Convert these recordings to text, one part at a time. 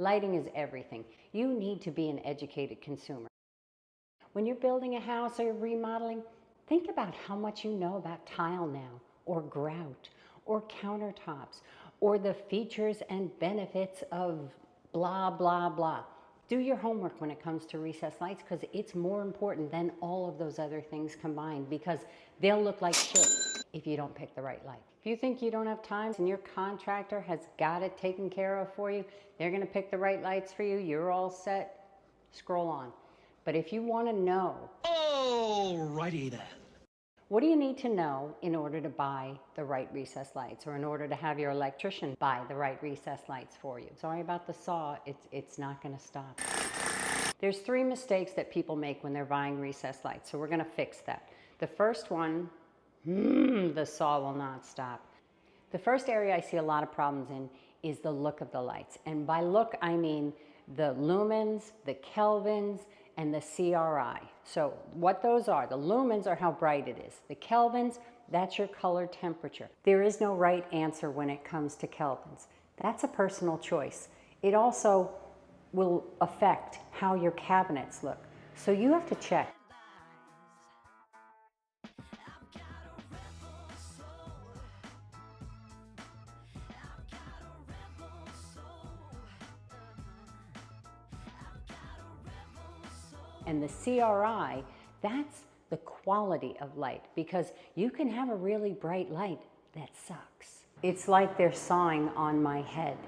Lighting is everything. You need to be an educated consumer. When you're building a house or you're remodeling, think about how much you know about tile now, or grout, or countertops, or the features and benefits of blah, blah, blah. Do your homework when it comes to recessed lights, because it's more important than all of those other things combined, because they'll look like shit if you don't pick the right light. If you think you don't have time and your contractor has got it taken care of for you, they're gonna pick the right lights for you, you're all set, scroll on. But if you wanna know, alrighty then. what do you need to know in order to buy the right recessed lights, or in order to have your electrician buy the right recessed lights for you? Sorry about the saw, it's not gonna stop. There's 3 mistakes that people make when they're buying recessed lights, so we're gonna fix that. The first one, the saw will not stop. The first area I see a lot of problems in is the look of the lights. And by look, I mean the lumens, the kelvins, and the CRI. So what those are, the lumens are how bright it is. The kelvins, that's your color temperature. There is no right answer when it comes to kelvins. That's a personal choice. It also will affect how your cabinets look. So you have to check. And the CRI, that's the quality of light, because you can have a really bright light that sucks. It's like they're sawing on my head.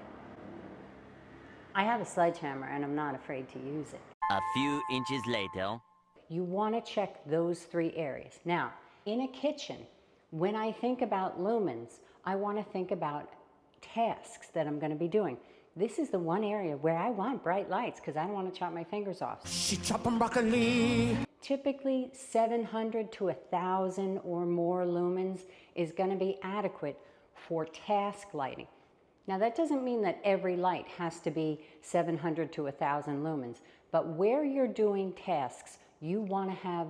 I have a sledgehammer and I'm not afraid to use it. A few inches later. You want to check those 3 areas. Now, in a kitchen, when I think about lumens, I want to think about tasks that I'm going to be doing. This is the one area where I want bright lights because I don't want to chop my fingers off. She chopping broccoli. Typically 700 to 1,000 or more lumens is going to be adequate for task lighting. Now that doesn't mean that every light has to be 700 to 1,000 lumens, but where you're doing tasks, you want to have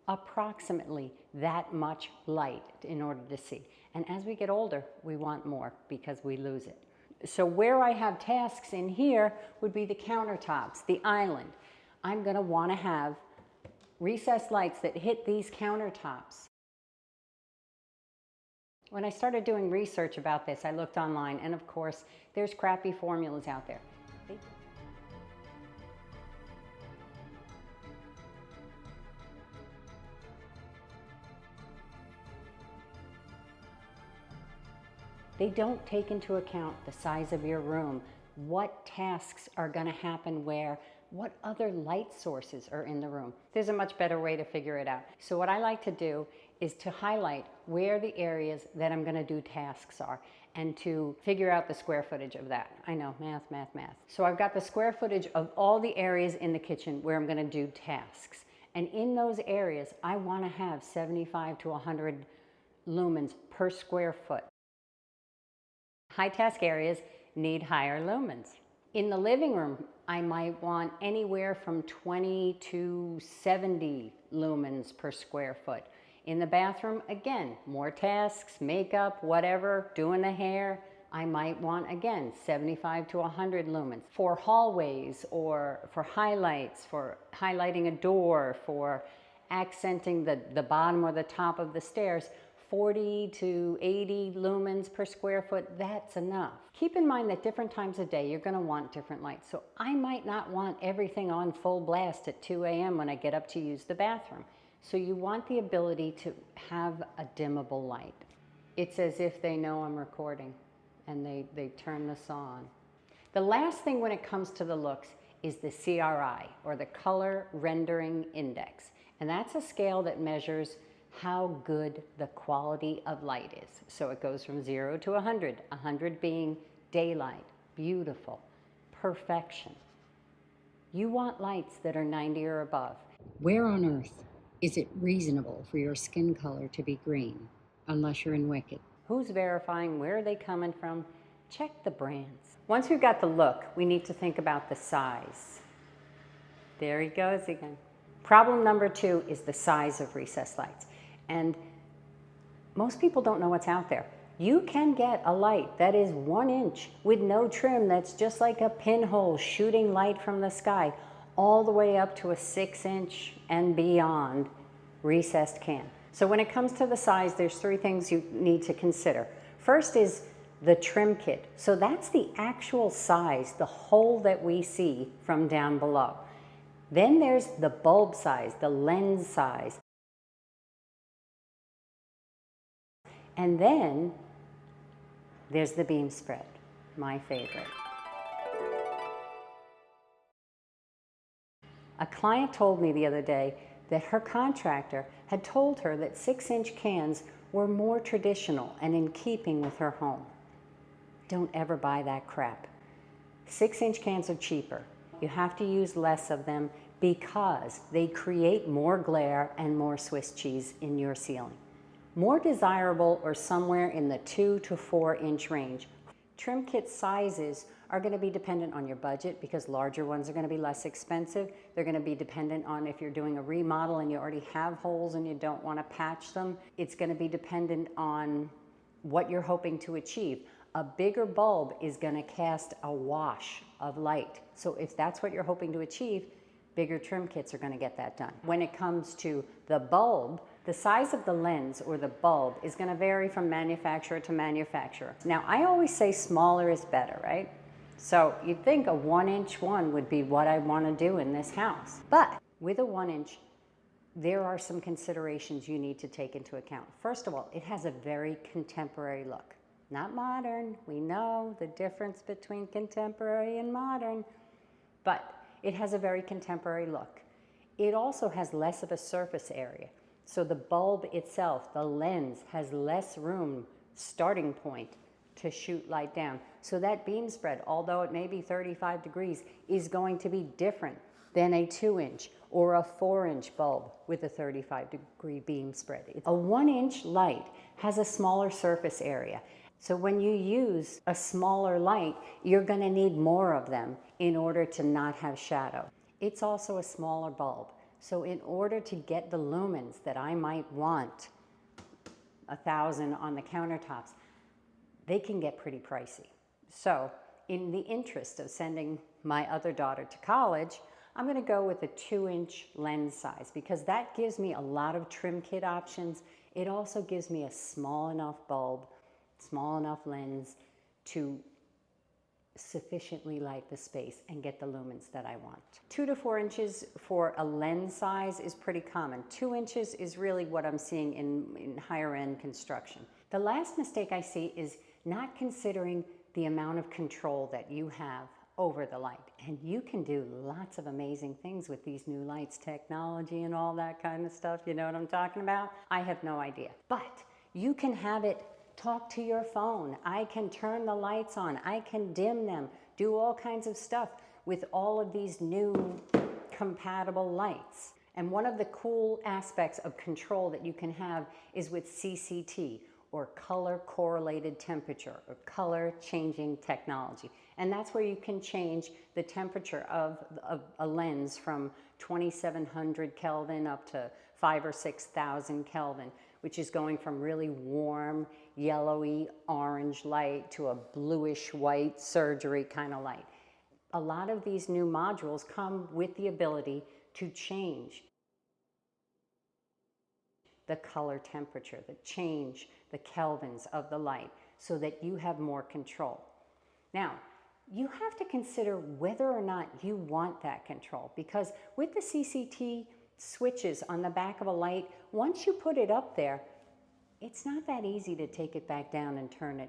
approximately that much light in order to see. And as we get older, we want more because we lose it. So where I have tasks in here would be the countertops, the island. I'm going to want to have recessed lights that hit these countertops. When I started doing research about this, I looked online, and of course, there's crappy formulas out there. They don't take into account the size of your room, what tasks are going to happen where, what other light sources are in the room. There's a much better way to figure it out. So what I like to do is to highlight where the areas that I'm going to do tasks are, and to figure out the square footage of that. I know, math, math, math. So I've got the square footage of all the areas in the kitchen where I'm going to do tasks. And in those areas, I want to have 75 to 100 lumens per square foot. High task areas need higher lumens. In the living room, I might want anywhere from 20 to 70 lumens per square foot. In the bathroom, again, more tasks, makeup, whatever, doing the hair, I might want, again, 75 to 100 lumens. For hallways, or for highlights, for highlighting a door, for accenting the bottom or the top of the stairs, 40 to 80 lumens per square foot, that's enough. Keep in mind that different times of day, you're gonna want different lights. So I might not want everything on full blast at 2 a.m. when I get up to use the bathroom. So you want the ability to have a dimmable light. It's as if they know I'm recording and they turn this on. The last thing when it comes to the looks is the CRI, or the Color Rendering Index. And that's a scale that measures how good the quality of light is. So it goes from 0 to 100, 100 being daylight, beautiful, perfection. You want lights that are 90 or above. Where on earth is it reasonable for your skin color to be green, unless you're in Wicked? Who's verifying? Where are they coming from? Check the brands. Once we've got the look, we need to think about the size. There he goes again. Problem number 2 is the size of recessed lights. And most people don't know what's out there. You can get a light that is 1 inch with no trim that's just like a pinhole shooting light from the sky, all the way up to a 6-inch and beyond recessed can. So when it comes to the size, there's 3 things you need to consider. First is the trim kit. So that's the actual size, the hole that we see from down below. Then there's the bulb size, the lens size. And then there's the beam spread, my favorite. A client told me the other day that her contractor had told her that 6-inch cans were more traditional and in keeping with her home. Don't ever buy that crap. 6-inch cans are cheaper. You have to use less of them because they create more glare and more Swiss cheese in your ceiling. More desirable or somewhere in the 2 to 4 inch range. Trim kit sizes are going to be dependent on your budget because larger ones are going to be less expensive. They're going to be dependent on if you're doing a remodel and you already have holes and you don't want to patch them. It's going to be dependent on what you're hoping to achieve. A bigger bulb is going to cast a wash of light. So if that's what you're hoping to achieve, bigger trim kits are going to get that done. When it comes to the bulb, the size of the lens or the bulb is going to vary from manufacturer to manufacturer. Now, I always say smaller is better, right? So you'd think a 1-inch one would be what I want to do in this house. But with a 1-inch, there are some considerations you need to take into account. First of all, it has a very contemporary look. Not modern. We know the difference between contemporary and modern, but it has a very contemporary look. It also has less of a surface area. So the bulb itself, the lens, has less room, starting point, to shoot light down. So that beam spread, although it may be 35 degrees, is going to be different than a 2-inch or a 4-inch bulb with a 35-degree beam spread. A 1-inch light has a smaller surface area. So when you use a smaller light, you're going to need more of them in order to not have shadow. It's also a smaller bulb. So in order to get the lumens that I might want, 1,000 on the countertops, they can get pretty pricey. So in the interest of sending my other daughter to college, I'm going to go with a 2-inch lens size because that gives me a lot of trim kit options. It also gives me a small enough bulb, small enough lens to sufficiently light the space and get the lumens that I want. 2 to 4 inches for a lens size is pretty common. 2 inches is really what I'm seeing in higher end construction. The last mistake I see is not considering the amount of control that you have over the light. And you can do lots of amazing things with these new lights, technology and all that kind of stuff. You know what I'm talking about? I have no idea. But you can have it talk to your phone. I can turn the lights on. I can dim them, do all kinds of stuff with all of these new compatible lights. And one of the cool aspects of control that you can have is with CCT, or color correlated temperature, or color changing technology. And that's where you can change the temperature of a lens from 2,700 Kelvin up to 5,000 or 6,000 Kelvin, which is going from really warm, yellowy orange light to a bluish white surgery kind of light. A lot of these new modules come with the ability to change the color temperature, change the kelvins of the light so that you have more control. Now, you have to consider whether or not you want that control, because with the CCT switches on the back of a light, once you put it up there, it's not that easy to take it back down and turn it,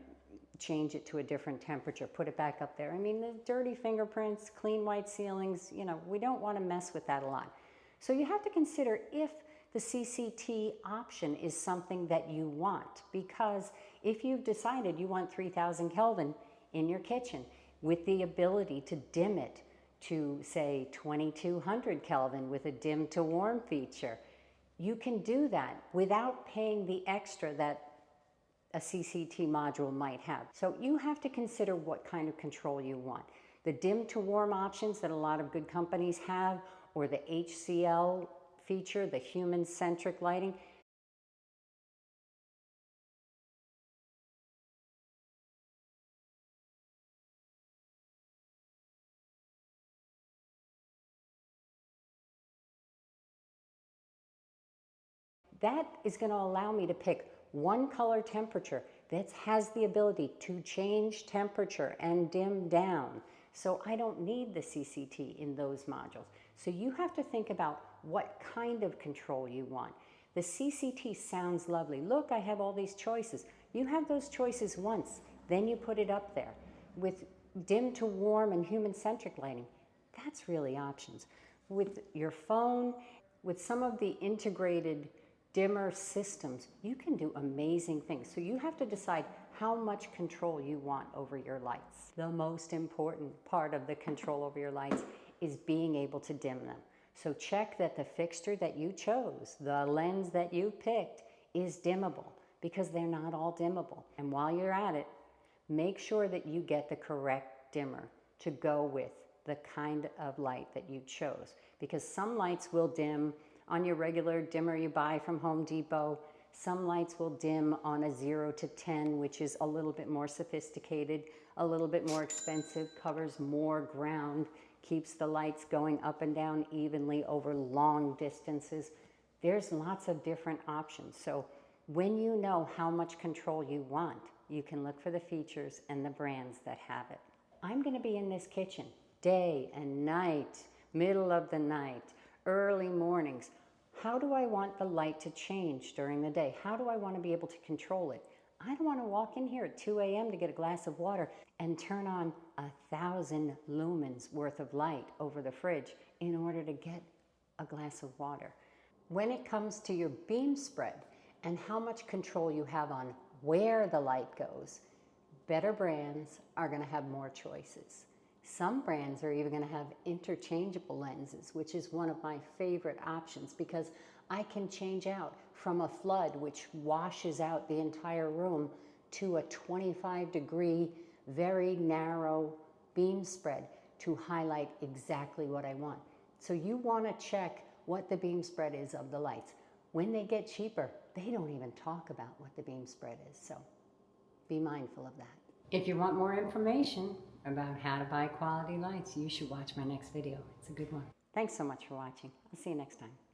change it to a different temperature, put it back up there. I mean, the dirty fingerprints, clean white ceilings, you know, we don't want to mess with that a lot. So you have to consider if the CCT option is something that you want, because if you've decided you want 3,000 Kelvin in your kitchen with the ability to dim it to, say, 2,200 Kelvin with a dim to warm feature, you can do that without paying the extra that a CCT module might have. So you have to consider what kind of control you want. The dim to warm options that a lot of good companies have, or the HCL feature, the human-centric lighting, That is going to allow me to pick one color temperature that has the ability to change temperature and dim down. So I don't need the CCT in those modules. So you have to think about what kind of control you want. The CCT sounds lovely. Look, I have all these choices. You have those choices once, then you put it up there. With dim to warm and human-centric lighting, that's really options. With your phone, with some of the integrated dimmer systems, you can do amazing things. So you have to decide how much control you want over your lights. The most important part of the control over your lights is being able to dim them. So check that the fixture that you chose, the lens that you picked, is dimmable, because they're not all dimmable. And while you're at it, make sure that you get the correct dimmer to go with the kind of light that you chose, because some lights will dim on your regular dimmer you buy from Home Depot. Some lights will dim on a 0 to 10, which is a little bit more sophisticated, a little bit more expensive, covers more ground, keeps the lights going up and down evenly over long distances. There's lots of different options. So when you know how much control you want, you can look for the features and the brands that have it. I'm going to be in this kitchen day and night, middle of the night, early mornings. How do I want the light to change during the day? How do I want to be able to control it? I don't want to walk in here at 2 a.m. to get a glass of water and turn on 1,000 lumens worth of light over the fridge in order to get a glass of water. When it comes to your beam spread and how much control you have on where the light goes, better brands are going to have more choices. Some brands are even going to have interchangeable lenses, which is one of my favorite options, because I can change out from a flood, which washes out the entire room, to a 25-degree, very narrow beam spread to highlight exactly what I want. So you want to check what the beam spread is of the lights. When they get cheaper, they don't even talk about what the beam spread is, so be mindful of that. If you want more information about how to buy quality lights, you should watch my next video. It's a good one. Thanks so much for watching. I'll see you next time.